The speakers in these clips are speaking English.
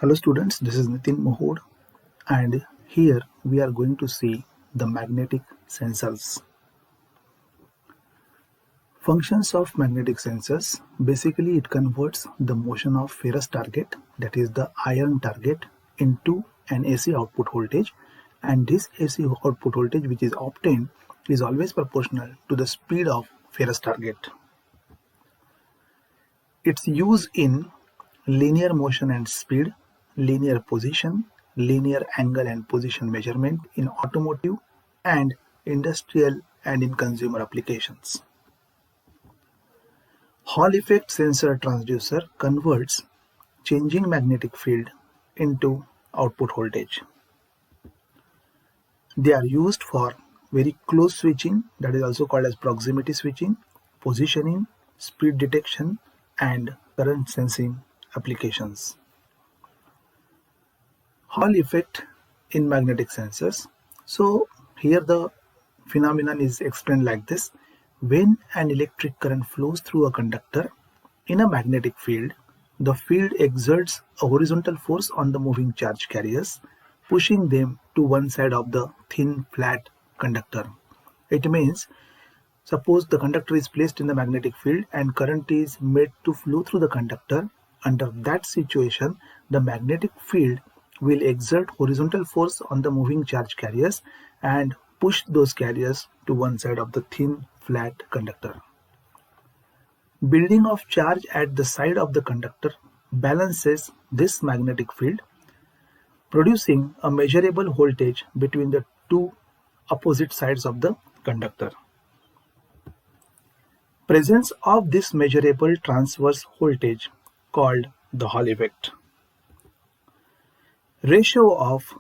Hello students, this is Niteen Mohod and here we are going to see the magnetic sensors. Functions of magnetic sensors. Basically it converts the motion of ferrous target, that is the iron target, into an AC output voltage, and this AC output voltage which is obtained is always proportional to the speed of ferrous target. Its use in linear motion and speed, linear position, linear angle and position measurement in automotive and industrial and in consumer applications. Hall effect sensor transducer converts changing magnetic field into output voltage. They are used for very close switching, that is also called as proximity switching, positioning, speed detection and current sensing applications. Hall effect in magnetic sensors. So here the phenomenon is explained like this. When an electric current flows through a conductor in a magnetic field, the field exerts a horizontal force on the moving charge carriers, pushing them to one side of the thin flat conductor. It means, suppose the conductor is placed in the magnetic field and current is made to flow through the conductor. Under that situation, the magnetic field will exert horizontal force on the moving charge carriers and push those carriers to one side of the thin flat conductor. Building of charge at the side of the conductor balances this magnetic field, producing a measurable voltage between the two opposite sides of the conductor. Presence of this measurable transverse voltage called the Hall effect. Ratio of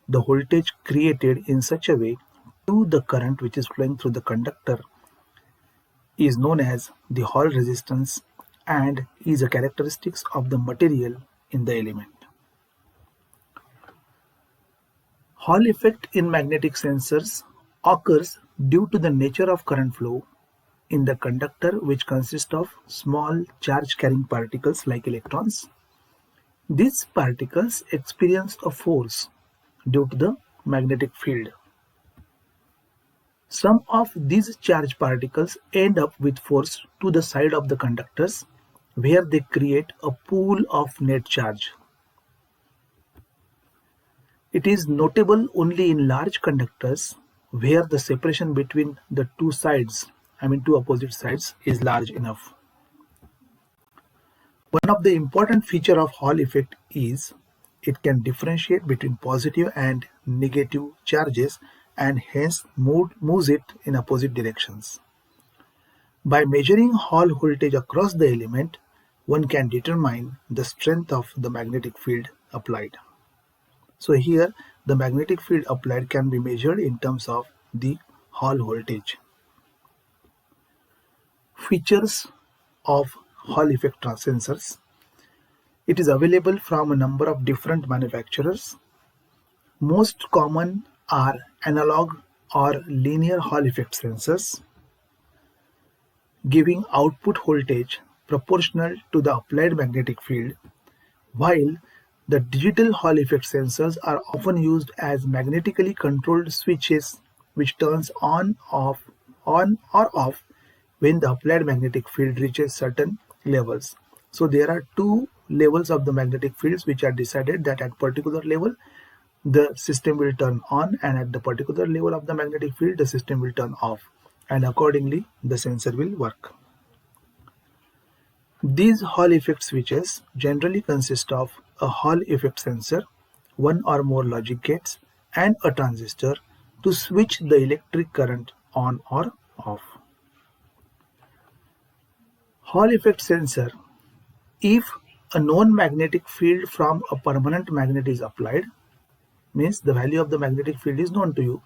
the voltage created in such a way to the current which is flowing through the conductor is known as the Hall resistance and is a characteristic of the material in the element. Hall effect in magnetic sensors occurs due to the nature of current flow in the conductor, which consists of small charge carrying particles like electrons. These particles experience a force due to the magnetic field. Some of these charged particles end up with force to the side of the conductors, where they create a pool of net charge. It is notable only in large conductors where the separation between the two opposite sides is large enough. One of the important features of Hall effect is it can differentiate between positive and negative charges and hence moves it in opposite directions. By measuring Hall voltage across the element, one can determine the strength of the magnetic field applied. So here the magnetic field applied can be measured in terms of the Hall voltage. Features of Hall effect sensors. It is available from a number of different manufacturers. Most common are analog or linear Hall effect sensors, giving output voltage proportional to the applied magnetic field, while the digital Hall effect sensors are often used as magnetically controlled switches which turns on or off when the applied magnetic field reaches certain levels. So there are two levels of the magnetic fields which are decided that at particular level the system will turn on and at the particular level of the magnetic field the system will turn off, and accordingly the sensor will work. These Hall effect switches generally consist of a Hall effect sensor, one or more logic gates, and a transistor to switch the electric current on or off. Hall effect sensor. If a known magnetic field from a permanent magnet is applied, means the value of the magnetic field is known to you,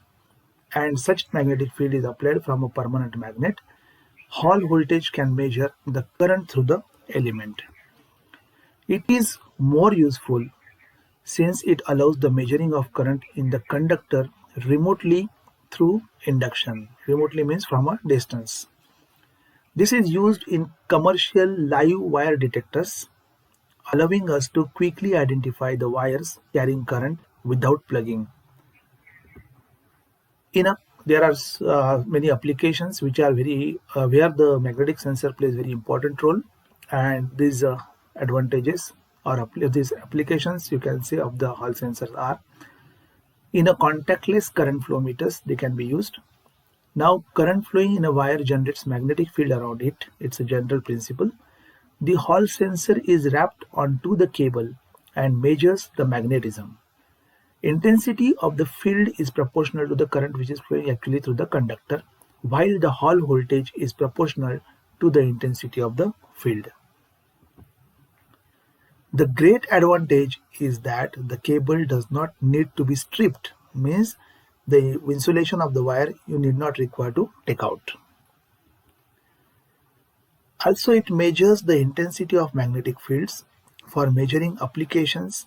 and such magnetic field is applied from a permanent magnet, Hall voltage can measure the current through the element. It is more useful since it allows the measuring of current in the conductor remotely through induction. Remotely means from a distance. This is used in commercial live wire detectors, allowing us to quickly identify the wires carrying current without plugging. There are many applications which are very where the magnetic sensor plays very important role, and these advantages or these applications you can say of the Hall sensors are in a contactless current flow meters. They can be used. Now, current flowing in a wire generates magnetic field around it. It's a general principle. The Hall sensor is wrapped onto the cable and measures the magnetism. Intensity of the field is proportional to the current which is flowing actually through the conductor, while the Hall voltage is proportional to the intensity of the field. The great advantage is that the cable does not need to be stripped, means the insulation of the wire you need not require to take out. Also, it measures the intensity of magnetic fields for measuring applications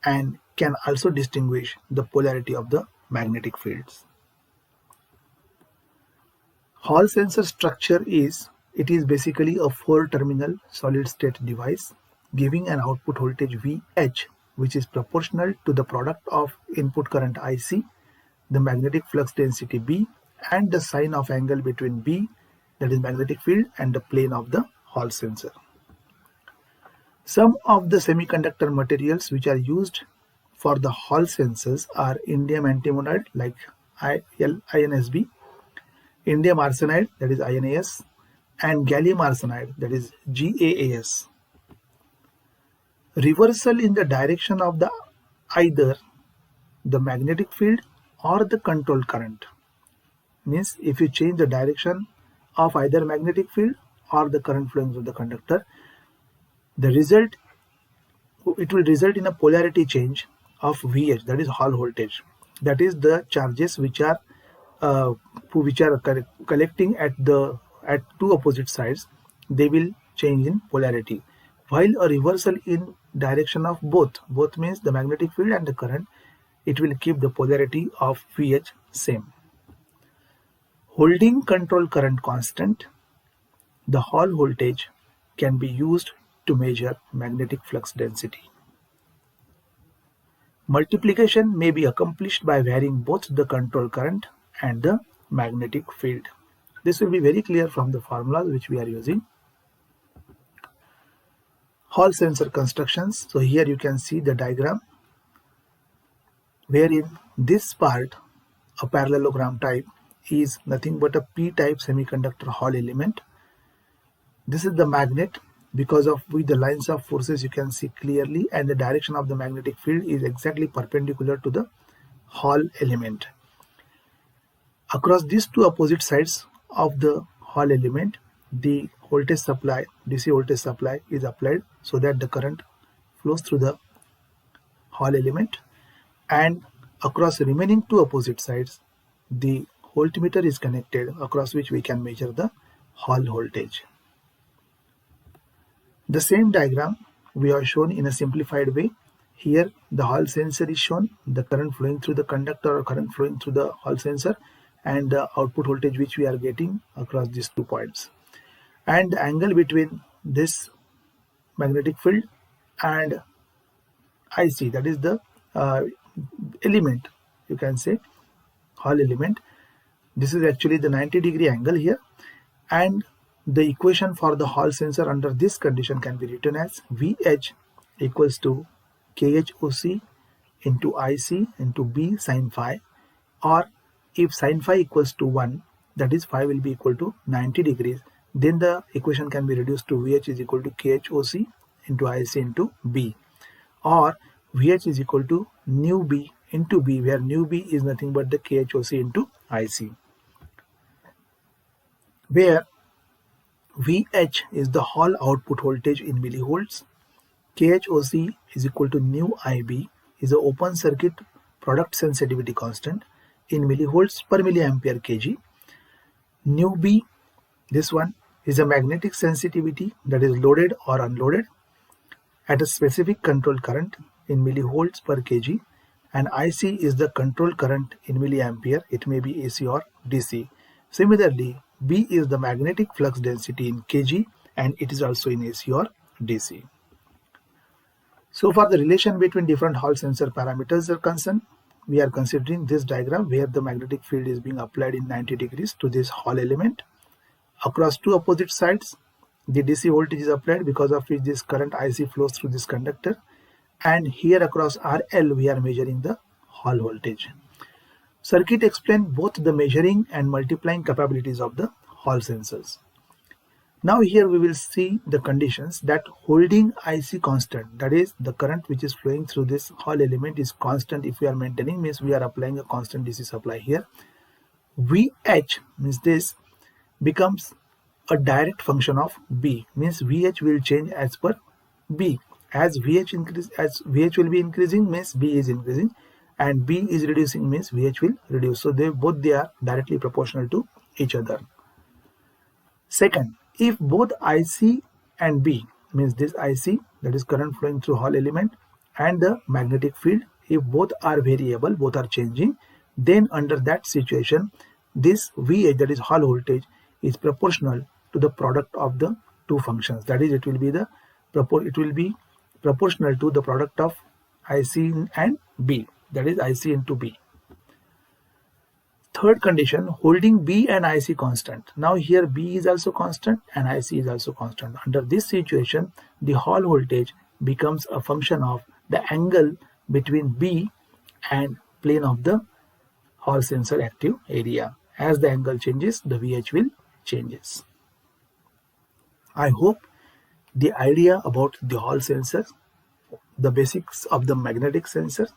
and can also distinguish the polarity of the magnetic fields. Hall sensor structure is basically a 4-terminal solid-state device giving an output voltage VH, which is proportional to the product of input current IC, the magnetic flux density B, and the sine of angle between B, that is magnetic field, and the plane of the Hall sensor. Some of the semiconductor materials which are used for the Hall sensors are indium antimonide like INSB, indium arsenide, that is INAS, and gallium arsenide, that is GaAs. Reversal in the direction of either the magnetic field or the control current, means if you change the direction of either magnetic field or the current flowing through the conductor, it will result in a polarity change of VH, that is Hall voltage. That is the charges which are collecting at two opposite sides, they will change in polarity. While a reversal in direction of both means the magnetic field and the current, it will keep the polarity of VH same. Holding control current constant, the Hall voltage can be used to measure magnetic flux density. Multiplication may be accomplished by varying both the control current and the magnetic field. This will be very clear from the formulas which we are using. Hall sensor constructions. So here you can see the diagram wherein this part, a parallelogram type, is nothing but a p-type semiconductor Hall element. This is the magnet, because of which the lines of forces you can see clearly, and the direction of the magnetic field is exactly perpendicular to the Hall element. Across these two opposite sides of the Hall element, the voltage supply, DC voltage supply, is applied so that the current flows through the Hall element, and across the remaining two opposite sides, the voltmeter is connected, across which we can measure the Hall voltage. The same diagram we have shown in a simplified way. Here the Hall sensor is shown, the current flowing through the conductor or current flowing through the Hall sensor, and the output voltage which we are getting across these 2 points. And the angle between this magnetic field and IC, that is the element, you can say Hall element. This is actually the 90-degree angle here, and the equation for the Hall sensor under this condition can be written as VH equals to KHOC into IC into B sin phi, or if sin phi equals to 1, that is phi will be equal to 90 degrees, then the equation can be reduced to VH is equal to KHOC into IC into B, or VH is equal to nu B into B, where nu B is nothing but the KHOC into IC, where VH is the Hall output voltage in millivolts, KHOC is equal to nu IB is the open circuit product sensitivity constant in millivolts per milliampere kg. Nu B, this one, is a magnetic sensitivity that is loaded or unloaded at a specific control current in millivolts per kg, and IC is the control current in milliampere, it may be AC or DC. Similarly, B is the magnetic flux density in kg, and it is also in AC or DC. So for the relation between different Hall sensor parameters are concerned, we are considering this diagram where the magnetic field is being applied in 90 degrees to this Hall element. Across two opposite sides, the DC voltage is applied, because of which this current IC flows through this conductor. And here across RL, we are measuring the Hall voltage. Circuit explains both the measuring and multiplying capabilities of the Hall sensors. Now here we will see the conditions that holding IC constant, that is the current which is flowing through this Hall element is constant. If we are maintaining, means we are applying a constant DC supply here. VH means this becomes a direct function of B, means VH will change as per B. As VH will be increasing, means B is increasing, and B is reducing, means VH will reduce. So they are directly proportional to each other. Second, if both IC and B, means this IC, that is current flowing through Hall element, and the magnetic field, if both are variable, both are changing, then under that situation, this VH, that is Hall voltage, is proportional to the product of the two functions. That is, it will be proportional to the product of IC and B, that is IC into B. Third condition, holding B and IC constant. Now here B is also constant and IC is also constant. Under this situation, the Hall voltage becomes a function of the angle between B and plane of the Hall sensor active area. As the angle changes, the VH will changes. I hope the idea about the Hall sensor, the basics of the magnetic sensor,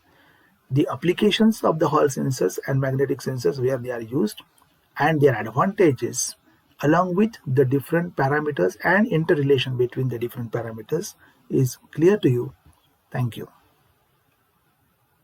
the applications of the Hall sensors and magnetic sensors where they are used, and their advantages, along with the different parameters and interrelation between the different parameters, is clear to you. Thank you.